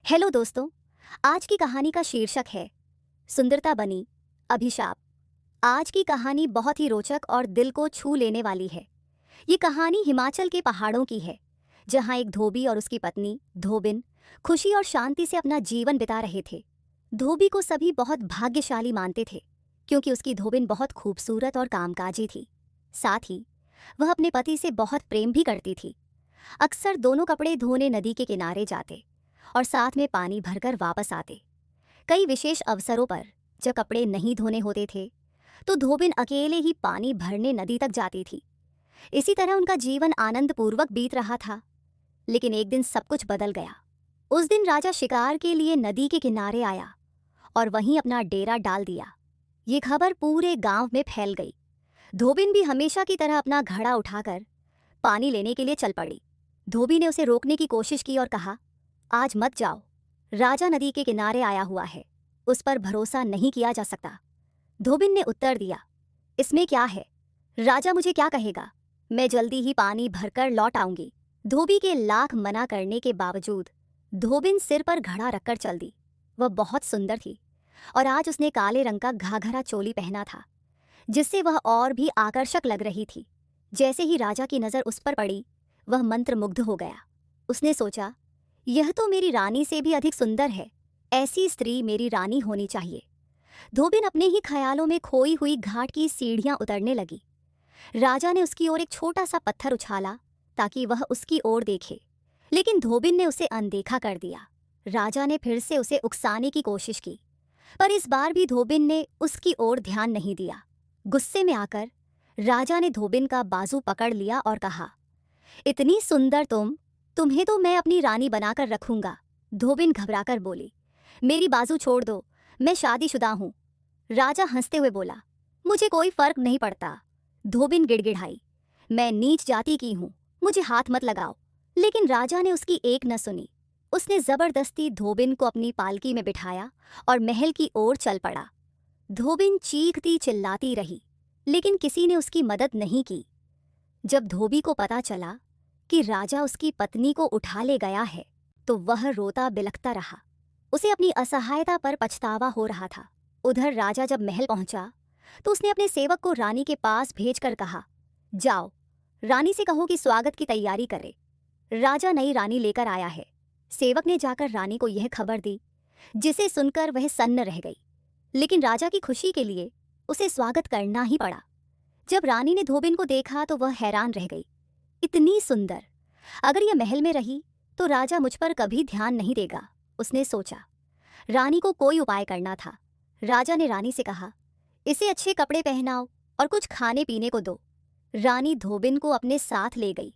Hello दोस्तों, आज की कहानी का शीर्षक है सुंदरता बनी अभिशाप। आज की कहानी बहुत ही रोचक और दिल को छू लेने वाली है। ये कहानी हिमाचल के पहाड़ों की है, जहाँ एक धोबी और उसकी पत्नी धोबिन खुशी और शांति से अपना जीवन बिता रहे थे। धोबी को सभी बहुत भाग्यशाली मानते थे, क्योंकि उसकी धोबिन बहुत खूबसूरत और कामकाजी थी। साथ ही वह अपने पति से बहुत प्रेम भी करती थी। अक्सर दोनों कपड़े धोने नदी के किनारे जाते और साथ में पानी भरकर वापस आते। कई विशेष अवसरों पर जब कपड़े नहीं धोने होते थे, तो धोबिन अकेले ही पानी भरने नदी तक जाती थी। इसी तरह उनका जीवन आनंदपूर्वक बीत रहा था। लेकिन एक दिन सब कुछ बदल गया। उस दिन राजा शिकार के लिए नदी के किनारे आया और वहीं अपना डेरा डाल दिया। ये खबर पूरे गांव में फैल गई। धोबिन भी हमेशा की तरह अपना घड़ा उठाकर पानी लेने के लिए चल पड़ी। धोबी ने उसे रोकने की कोशिश की और कहा, आज मत जाओ, राजा नदी के किनारे आया हुआ है, उस पर भरोसा नहीं किया जा सकता। धोबिन ने उत्तर दिया, इसमें क्या है, राजा मुझे क्या कहेगा, मैं जल्दी ही पानी भरकर लौट आऊंगी। धोबी के लाख मना करने के बावजूद धोबिन सिर पर घड़ा रखकर चल दी। वह बहुत सुंदर थी और आज उसने काले रंग का घाघरा चोली पहना था, जिससे वह और भी आकर्षक लग रही थी। जैसे ही राजा की नज़र उस पर पड़ी, वह मंत्रमुग्ध हो गया। उसने सोचा, यह तो मेरी रानी से भी अधिक सुंदर है, ऐसी स्त्री मेरी रानी होनी चाहिए। धोबिन अपने ही ख्यालों में खोई हुई घाट की सीढ़ियां उतरने लगी। राजा ने उसकी ओर एक छोटा सा पत्थर उछाला ताकि वह उसकी ओर देखे, लेकिन धोबिन ने उसे अनदेखा कर दिया। राजा ने फिर से उसे उकसाने की कोशिश की, पर इस बार भी धोबिन ने उसकी ओर ध्यान नहीं दिया। गुस्से में आकर राजा ने धोबिन का बाजू पकड़ लिया और कहा, इतनी सुंदर तुम्हें तो मैं अपनी रानी बनाकर रखूंगा। धोबिन घबराकर बोली, मेरी बाजू छोड़ दो, मैं शादीशुदा हूं। राजा हंसते हुए बोला, मुझे कोई फर्क नहीं पड़ता। धोबिन गिड़गिड़ाई, मैं नीच जाति की हूं, मुझे हाथ मत लगाओ। लेकिन राजा ने उसकी एक न सुनी। उसने जबरदस्ती धोबिन को अपनी पालकी में बिठाया और महल की ओर चल पड़ा। धोबिन चीखती चिल्लाती रही, लेकिन किसी ने उसकी मदद नहीं की। जब धोबी को पता चला कि राजा उसकी पत्नी को उठा ले गया है, तो वह रोता बिलखता रहा। उसे अपनी असहायता पर पछतावा हो रहा था। उधर राजा जब महल पहुंचा, तो उसने अपने सेवक को रानी के पास भेजकर कहा, जाओ, रानी से कहो कि स्वागत की तैयारी करे। राजा नई रानी लेकर आया है। सेवक ने जाकर रानी को यह खबर दी, जिसे सुनकर वह सन्न रह गई। लेकिन राजा की खुशी के लिए उसे स्वागत करना ही पड़ा। जब रानी ने धोबिन को देखा तो वह हैरान रह गई। इतनी सुंदर, अगर यह महल में रही तो राजा मुझ पर कभी ध्यान नहीं देगा, उसने सोचा। रानी को कोई उपाय करना था। राजा ने रानी से कहा, इसे अच्छे कपड़े पहनाओ और कुछ खाने पीने को दो। रानी धोबिन को अपने साथ ले गई।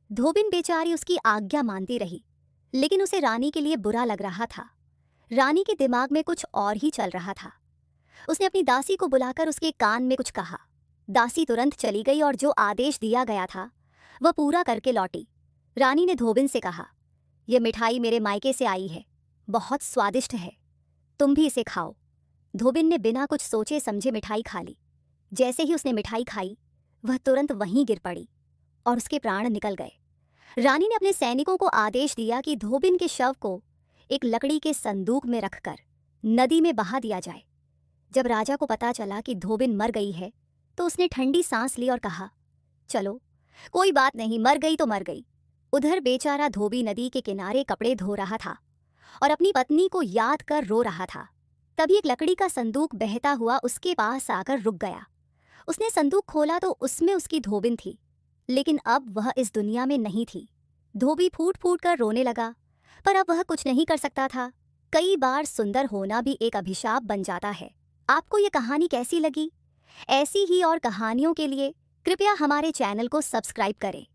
धोबिन बेचारी उसकी आज्ञा मानती रही, लेकिन उसे रानी के लिए बुरा लग रहा था। रानी के दिमाग में कुछ और ही चल रहा था। उसने अपनी दासी को बुलाकर उसके कान में कुछ कहा। दासी तुरंत चली गई और जो आदेश दिया गया था वह पूरा करके लौटी। रानी ने धोबिन से कहा, यह मिठाई मेरे मायके से आई है, बहुत स्वादिष्ट है, तुम भी इसे खाओ। धोबिन ने बिना कुछ सोचे समझे मिठाई खा ली। जैसे ही उसने मिठाई खाई, वह तुरंत वहीं गिर पड़ी और उसके प्राण निकल गए। रानी ने अपने सैनिकों को आदेश दिया कि धोबिन के शव को एक लकड़ी के संदूक में रखकर नदी में बहा दिया जाए। जब राजा को पता चला कि धोबिन मर गई है, तो उसने ठंडी सांस ली और कहा, चलो, कोई बात नहीं, मर गई तो मर गई। उधर बेचारा धोबी नदी के किनारे कपड़े धो रहा था और अपनी पत्नी को याद कर रो रहा था। तभी एक लकड़ी का संदूक बहता हुआ उसके पास आकर रुक गया। उसने संदूक खोला तो उसमें उसकी धोबिन थी, लेकिन अब वह इस दुनिया में नहीं थी। धोबी फूट फूट कर रोने लगा, पर अब वह कुछ नहीं कर सकता था। कई बार सुंदर होना भी एक अभिशाप बन जाता है। आपको ये कहानी कैसी लगी? ऐसी ही और कहानियों के लिए कृपया हमारे चैनल को सब्सक्राइब करें।